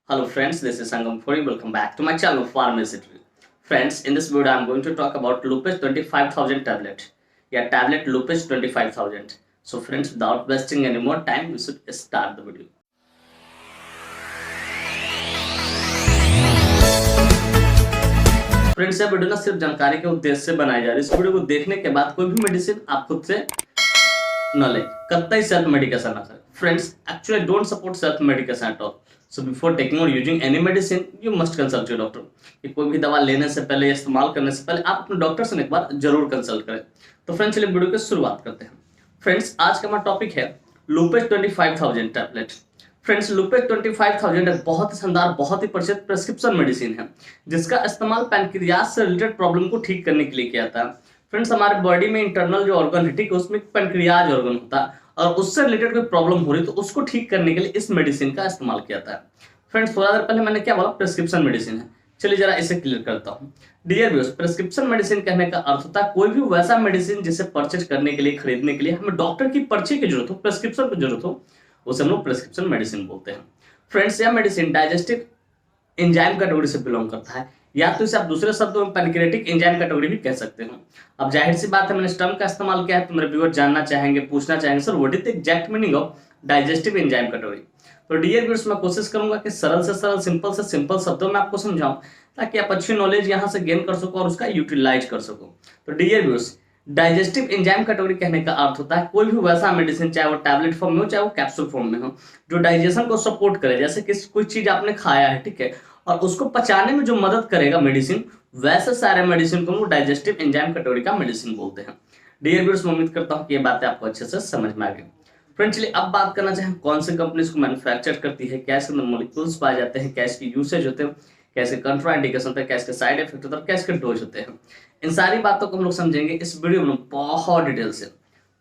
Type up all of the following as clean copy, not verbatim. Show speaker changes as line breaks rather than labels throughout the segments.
Hello friends, this is Sangam Puri. Welcome back to my channel Pharmacy Tree. Friends, in this video I am going to talk about Lupus 25,000 tablet. Yeah, tablet Lupus 25,000. So friends, without wasting any more time, we should start the video. Friends, यह video ना सिर्फ जानकारी के उद्देश्य से बनाई जा रही है। इस वीडियो को देखने के बाद कोई भी मेडिसिन आप खुद से न ले, कतई सेल्फ मेडिकेशन ना करें। Friends, actually don't support self medication at all. So before taking और using any medicine you must consult your doctor. कि कोई भी दवा लेने से पहले, इस्तेमाल करने से पहले आप अपने डॉक्टर से एक बार जरूर कंसल्ट करें। तो फ्रेंड्स, चलिए वीडियो की शुरुआत करते हैं। फ्रेंड्स, आज का हमारा टॉपिक है लूपेस 25,000 टैबलेट। फ्रेंड्स, लूपेस 25,000 एक बहुत ही शानदार, बहुत ही प्रचलित प्रेस्क्रिप्शन मेडिसिन है जिसका इस्तेमाल पैनक्रियाज से रिलेटेड प्रॉब्लम को ठीक करने के लिए किया जाता है। फ्रेंड्स, हमारे बॉडी में इंटरनल जो ऑर्गन है, ठीक है, उसमें पैनक्रियाज ऑर्गन होता है और उससे रिलेटेड कोई प्रॉब्लम हो रही तो उसको ठीक करने के लिए इस मेडिसिन का इस्तेमाल किया जाता है। फ्रेंड्स, थोड़ा देर पहले मैंने क्या बोला, प्रेस्क्रिप्शन मेडिसिन है। चलिए जरा इसे क्लियर करता हूँ। डियर व्यूअर्स, प्रेस्क्रिप्शन मेडिसिन कहने का अर्थ होता है कोई भी वैसा मेडिसिन जिसे परचेज करने के लिए, खरीदने के लिए हमें डॉक्टर की पर्ची की जरूरत हो, प्रेस्क्रिप्शन की जरूरत हो, उसे हम लोग प्रेस्क्रिप्शन मेडिसिन बोलते हैं। फ्रेंड्स, यह मेडिसिन डाइजेस्टिव एंजाइम कैटेगरी से बिलोंग करता है, या तो इसे आप दूसरे शब्दों में पैनक्रियाटिक एंजाइम कैटेगरी भी कह सकते हो। अब जाहिर सी बात है, मैंने इस टर्म का इस्तेमाल किया है तो मेरे व्यूअर जानना चाहेंगे, पूछना चाहेंगे, sir what is the exact meaning of digestive enzyme category. तो डियर व्यूअर्स, मैं कोशिश करूंगा कि सरल से सरल, सिंपल से सिंपल शब्दों में आपको समझाऊं ताकि आप अच्छी नॉलेज यहां से गेन कर सको और उसका यूटिलाइज कर सको। तो dear viewers, digestive enzyme category कहने का अर्थ होता है कोई भी वैसा मेडिसिन, चाहे वो टैबलेट फॉर्म में हो चाहे वो कैप्सूल फॉर्म में हो, जो डाइजेशन को सपोर्ट करे। जैसे कि कोई चीज आपने खाया है, ठीक है, और उसको पचाने में जो मदद करेगा मेडिसिन, वैसे सारे मेडिसिन को हम डाइजेस्टिव एंजाइम कैटेगरी का मेडिसिन बोलते हैं। डियर व्यूअर्स, मैं उम्मीद करता हूँ कि ये बातें आपको अच्छे से समझ में आ गई। फ्रेंड्स, चलिए अब बात करना चाहें कौन सी कंपनी इसको मैन्युफैक्चर करती है, क्या इसके अंदर मॉलिक्यूल्स पाए जाते हैं, क्या इसकी यूसेज होते हैं, क्या इसके कंट्राइंडिकेशन होते हैं, क्या इसके साइड इफेक्ट होते हैं, क्या इसके डोज होते हैं। इन सारी बातों को हम लोग समझेंगे इस वीडियो में बहुत डिटेल से।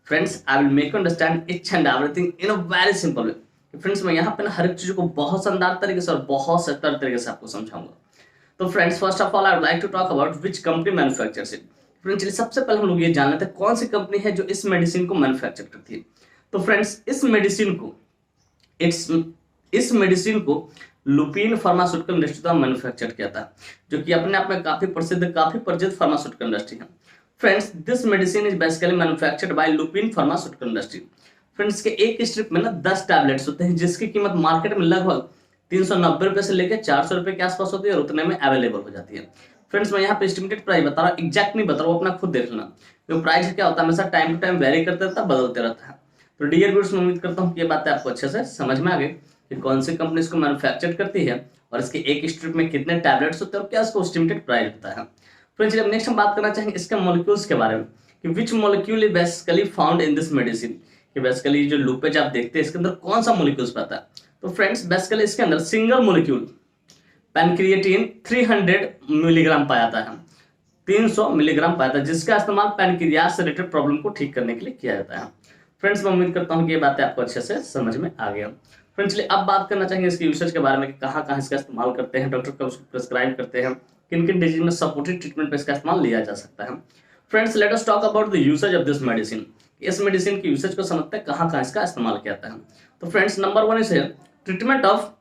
Friends, I will make you understand each and everything in a very simple way. Friends, मैं यहाँ पे ना हर एक चीज को बहुत शानदार तरीके से और बहुत सतर तरीके से आपको समझाऊंगा। तो friends, first of all I would like to talk about which company manufactures it. Friends, चलिए सबसे पहले हम लोग ये जान लेते हैं कौन सी कंपनी है जो इस मेडिसिन को मैन्युफैक्चर करती है। तो फ्रेंड्स, इस मेडिसिन को लुपिन फार्मास्यूटिकल इंडस्ट्री द्वारा मैन्युफैक्चर किया था, जो कि अपने आप में काफी प्रसिद्ध, काफी परिचित फार्मास्यूटिकल इंडस्ट्री है। Friends, this medicine is basically manufactured by Lupin pharmaceutical industry. Friends, के एक स्ट्रिप में ना 10 टैबलेट्स होते हैं जिसकी कीमत मार्केट में लगभग 390 रुपए से लेकर 400 रुपए के आसपास होती है और उतने में अवेलेबल हो जाती है। फ्रेंड्स, मैं यहाँ पे एस्टिमेटेड प्राइस बता रहा हूँ, एग्जैक्ट नहीं बता रहा हूँ, अपना खुद देख लेना। जो प्राइस क्या होता है, हमेशा टाइम टू टाइम वेरी करते रहता है, बदलते रहता है। तो डियर व्यूअर्स, मैं उम्मीद करता हूँ कि ये बातें आपको अच्छे से समझ में आ गई कि कौन सी कंपनी इसको मैन्युफैक्चर करती है और इसके एक स्ट्रिप में कितने टैबलेट्स होते हैं और क्या इसको एस्टिमेटेड प्राइस होता है। फ्रेंड्स, अब नेक्स्ट हम बात करना चाहेंगे इसके मॉलिक्यूल्स के बारे में कि which molecule is basically found in this medicine. कि बेसिकली जो लूपेज आप देखते हैं इसके अंदर कौन सा मॉलिक्यूल्स पाता है। तो फ्रेंड्स, बेसिकली इसके अंदर सिंगल मॉलिक्यूल पैनक्रिएटिन 300 मिलीग्राम पाया जाता है, 300 मिलीग्राम पाया जाता है, जिसका इस्तेमाल पैनक्रियाज से रिलेटेड प्रॉब्लम को ठीक करने के लिए किया जाता है। फ्रेंड्स, मैं उम्मीद करता हूँ कि ये बातें आपको अच्छे से समझ में आ गया। फ्रेंड्स, चलिए अब बात करना चाहेंगे इसके यूसेज के बारे में कि कहाँ कहाँ इसका इस्तेमाल करते हैं, डॉक्टर कब उसको प्रिस्क्राइब करते हैं, किन किन डिजीज में सपोर्टिव ट्रीटमेंट पर इसका इस्तेमाल लिया जा सकता है। Friends, let us talk about the usage of this medicine. इस मेडिसिन की यूसेज को समझते हैं कहाँ कहाँ इसका इस्तेमाल किया जाता है। तो friends, number 1 is treatment of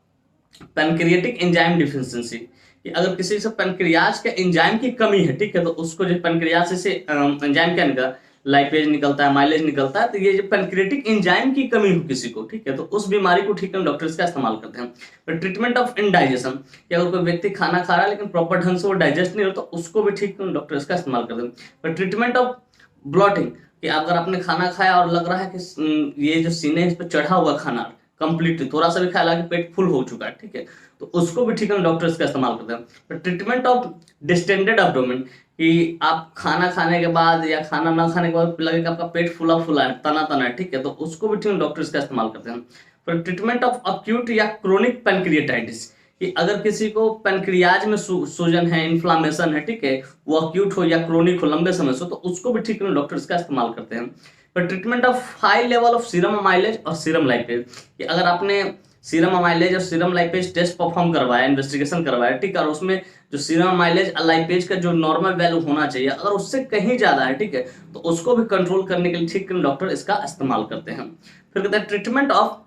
pancreatic enzyme deficiency. कि अगर किसी से पैनक्रियाज के एंजाइम की कमी है, ठीक है, तो उसको जो पैनक्रियाज से एंजाइम क्या निकलता है, लाइपेज निकलता है, माइलेज निकलता है, तो ये जो पैनक्रियाटिक एंजाइम की कमी हो किसी को, ठीक है, तो उस बीमारी को ठीक करने डॉक्टर इसका इस्तेमाल करते हैं। तो ट्रीटमेंट ऑफ इनडाइजेशन, कि अगर कोई व्यक्ति खाना खा रहा है लेकिन प्रॉपर ढंग से वो डाइजेस्ट नहीं होता, तो उसको भी ठीक करने डॉक्टर इसका इस्तेमाल करते हैं। तो ट्रीटमेंट ऑफ ब्लॉटिंग, कि अगर आपने खाना खाया और लग रहा है कि ये जो सीने इस पर चढ़ा हुआ खाना कंप्लीटली, थोड़ा सा भी खाया हालांकि पेट फुल हो चुका है, ठीक है, तो उसको भी ठीक करने डॉक्टर इसका इस्तेमाल करते हैं। तो ट्रीटमेंट ऑफ डिस्टेंडेड एब्डोमेन, कि आप खाना खाने के बाद या खाना ना खाने के बाद लगे कि आपका पेट फुला फुला है, तना तना है, ठीक है, तो उसको भी ठीक डॉक्टर इसका इस्तेमाल करते हैं। फिर ट्रीटमेंट ऑफ अक्यूट या क्रोनिक पैनक्रिएटाइटिस, कि अगर किसी को पैनक्रियाज में सूजन है, इन्फ्लामेशन है, ठीक है, वो अक्यूट हो या क्रोनिक हो, लंबे समय से, तो उसको भी ठीक करने डॉक्टर इसका इस्तेमाल करते हैं। फिर treatment of high level of serum amylase और सीरम लाइपेज, कि अगर आपने सीरम अमाइलेज और सीरम लाइपेज टेस्ट परफॉर्म करवाया, इन्वेस्टिगेशन करवाया, ठीक है, और उसमें जो सीरम अमाइलेज और लाइपेज का जो नॉर्मल वैल्यू होना चाहिए अगर उससे कहीं ज्यादा है, ठीक है, तो उसको भी कंट्रोल करने के लिए ठीक डॉक्टर इसका इस्तेमाल करते हैं। फिर कहते हैं treatment of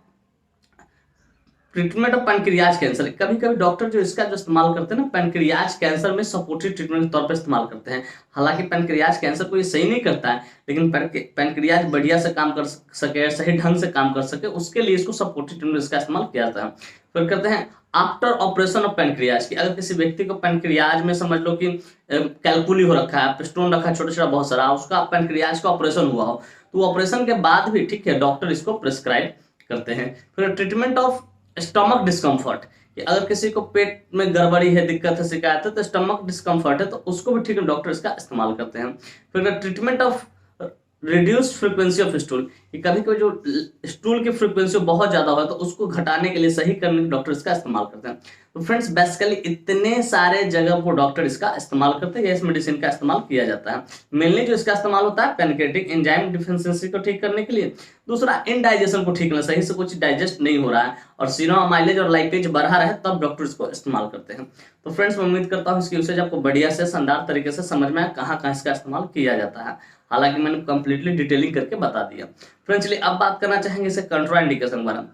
treatment of pancreas cancer, कभी कभी डॉक्टर जो इसका जो इस्तेमाल करते हैं ना पैनक्रियाज कैंसर में सपोर्टिव ट्रीटमेंट के तौर पर इस्तेमाल करते हैं। हालांकि पैनक्रियाज कैंसर को ये सही नहीं करता है, लेकिन पैनक्रियाज बढ़िया से काम कर सके, सही ढंग से काम कर सके, उसके लिए इसको सपोर्टिव ट्रीटमेंट इसका इस्तेमाल किया जाता है। फिर कहते हैं आफ्टर ऑपरेशन ऑफ पैनक्रियाज, की अगर किसी व्यक्ति को पैनक्रियाज में समझ लो कि कैलकुली हो रखा है, स्टोन रखा है छोटा छोटा बहुत सारा, उसका पैनक्रियाज का ऑपरेशन हुआ हो, तो ऑपरेशन के बाद भी ठीक है डॉक्टर इसको प्रिस्क्राइब करते हैं। फिर ट्रीटमेंट ऑफ स्टमक डिस्कम्फर्ट, कि अगर किसी को पेट में गड़बड़ी है, दिक्कत है, शिकायत है, तो स्टमक डिस्कम्फर्ट है, तो उसको भी ठीक है डॉक्टर इसका इस्तेमाल करते हैं। फिर treatment of reduced frequency of stool, कि कभी कभी जो स्टूल की फ्रीक्वेंसी बहुत ज्यादा हो तो उसको घटाने के लिए, सही करने के डॉक्टर इसका इस्तेमाल करते हैं। तो फ्रेंड्स बेसिकली इतने सारे जगह पर डॉक्टर इसका इस्तेमाल करते हैं, इस मेडिसिन का इस्तेमाल किया जाता है। मेनली जो इसका इस्तेमाल होता है पैनक्रियाटिक एंजाइम डिफिशिएंसी को ठीक करने के लिए, दूसरा इनडाइजेशन को ठीक करना, सही से कुछ डाइजेस्ट नहीं हो रहा है और सीरम माइलेज और लाइपेज बढ़ा रहा है, तब डॉक्टर इसको इस्तेमाल करते हैं। तो फ्रेंड्स मैं उम्मीद करता हूँ इसकी यूसेज आपको बढ़िया से शानदार तरीके से समझ में आया, कहाँ कहाँ इसका इस्तेमाल किया जाता है। हालांकि मैंने कंप्लीटली डिटेलिंग करके बता दिया। फ्रेंड्स चलिए अब बात करना चाहेंगे इसे कंट्राइंडिकेशन बारे में।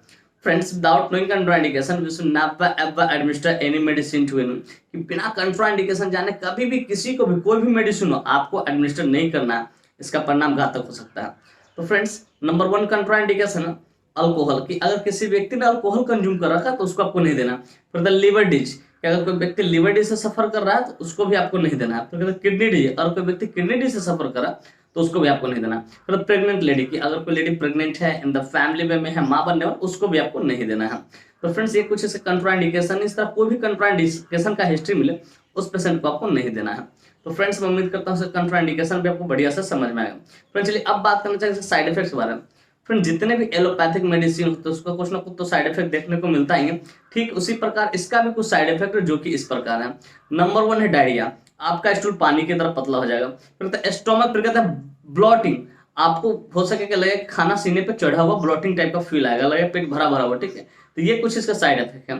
Friends without knowing contraindication we should never ever administer any medicine to any, कि बिना कंट्राइंडिकेशन जाने कभी भी किसी को भी कोई भी मेडिसिन हो आपको एडमिनिस्टर नहीं करना है, इसका परिणाम घातक हो सकता है। तो फ्रेंड्स नंबर 1 कंट्राइंडिकेशन अल्कोहल, की अगर किसी व्यक्ति ने अल्कोहल कंज्यूम कर रखा तो उसको आपको नहीं देना। फिर द लिवर डिजीज, कि अगर कोई व्यक्ति लिवर डिजीज से सफर कर रहा है तो उसको भी आपको नहीं देना है। फिर किडनी डिजीज, अगर कोई व्यक्ति किडनी डिजीज से सफर कर रहा है तो उसको भी आपको नहीं देना। फिर प्रेग्नेंट लेडी, की अगर कोई लेडी प्रेग्नेंट है, इन द फैमिली में है, माँ बनने वाला, उसको भी आपको नहीं देना है। तो फ्रेंड्स ये कुछ ऐसे कंट्राइंडिकेशन, इस तरह कोई भी कंट्राइंडिकेशन का हिस्ट्री मिले उस पेशेंट को आपको नहीं देना है। तो फ्रेंड्स मैं उम्मीद करता हूँ कंट्राइंडिकेशन भी आपको बढ़िया से समझ में आएगा। फ्रेंड्स चलिए अब बात करना चाहिए साइड इफेक्ट्स के बारे में। फ्रेंड जितने भी एलोपैथिक मेडिसिन होते हैं उसका कुछ ना कुछ तो साइड इफेक्ट देखने को मिलता ही है, ठीक उसी प्रकार इसका भी कुछ साइड इफेक्ट है जो कि इस प्रकार है। नंबर 1 है डायरिया, आपका स्टूल पानी की तरह पतला हो जाएगा। फिर स्टोमक, फिर कहते हैं ब्लॉटिंग, आपको हो सके कि लगे खाना सीने पे चढ़ा हुआ, ब्लॉटिंग टाइप का फील आएगा, लगे पेट भरा भरा हुआ, ठीक है। तो ये कुछ इसका साइड इफेक्ट है,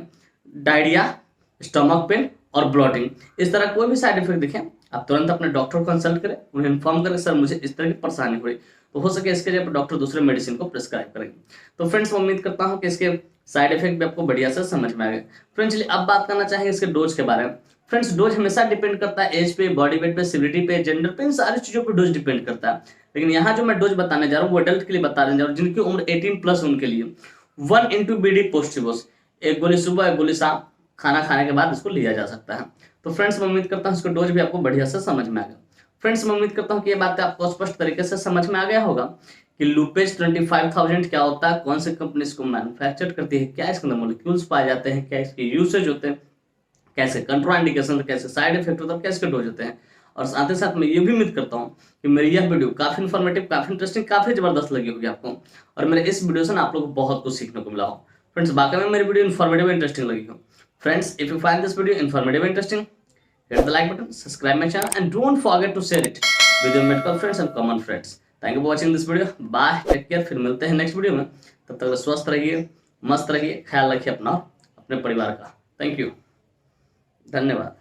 डायरिया, स्टमक पेन और ब्लॉटिंग। इस तरह कोई भी साइड इफेक्ट दिखे आप तुरंत अपने डॉक्टर को कंसल्ट करें, उन्हें इन्फॉर्म करें सर मुझे इस तरह की परेशानी हो रही, तो हो सके इसके लिए डॉक्टर दूसरे मेडिसिन को प्रिस्क्राइब करेंगे। तो फ्रेंड्स मैं उम्मीद करता हूँ कि इसके साइड इफेक्ट भी आपको बढ़िया से समझ में आ गए। फ्रेंड्स चलिए अब बात करना चाहेंगे इसके डोज के बारे में। फ्रेंड्स डोज हमेशा डिपेंड करता है एज पे, बॉडी वेट पे, सिविलिटी पे, जेंडर पे, इन सारी चीजों पे डोज डिपेंड करता है। लेकिन यहाँ जो मैं डोज बताने जा रहा हूँ वो एडल्ट के लिए बताने जा रहा हूँ, जिनकी उम्र 18+ उनके लिए 1 × BD पोस्टिवोस, एक गोली सुबह एक गोली शाम खाना खाने के बाद इसको लिया जा सकता है। तो फ्रेंड्स मैं उम्मीद करता हूँ इसको डोज भी आपको बढ़िया से समझ में आ गया। फ्रेंड्स मैं उम्मीद करता हूँ कि ये बात आपको स्पष्ट तरीके से समझ में आ गया होगा कि लुपेज 25,000 क्या होता है, कौन सी कंपनी इसको मैन्युफैक्चर करती है, क्या इसके अंदर मॉलिक्यूल्स पाए जाते हैं, क्या इसके यूसेज होते हैं, कैसे कंट्राइंडिकेशन, कैसे साइड इफेक्ट होता है, कैसे डोज होते हैं। और साथ ही साथ मैं ये भी उम्मीद करता हूँ कि मेरी यह वीडियो काफी इन्फॉर्मेटिव, काफी इंटरेस्टिंग, काफी जबरदस्त लगी होगी आपको, और मेरे इस वीडियो से आप लोगों को बहुत कुछ सीखने को मिला हो। फ्रेंड्स वाकई में मेरी वीडियो इन्फॉर्मेटिव इंटरेस्टिंग लगी हो। Friends if you find this video informative interesting, hit the like button, subscribe my channel and don't forget to share it with your medical friends and common friends. Thank you for watching this video. Bye, take care, फिर मिलते हैं next video में। तब तक स्वस्थ रहिए, मस्त रहिए, ख्याल रखिए अपना अपने परिवार का। थैंक यू, धन्यवाद।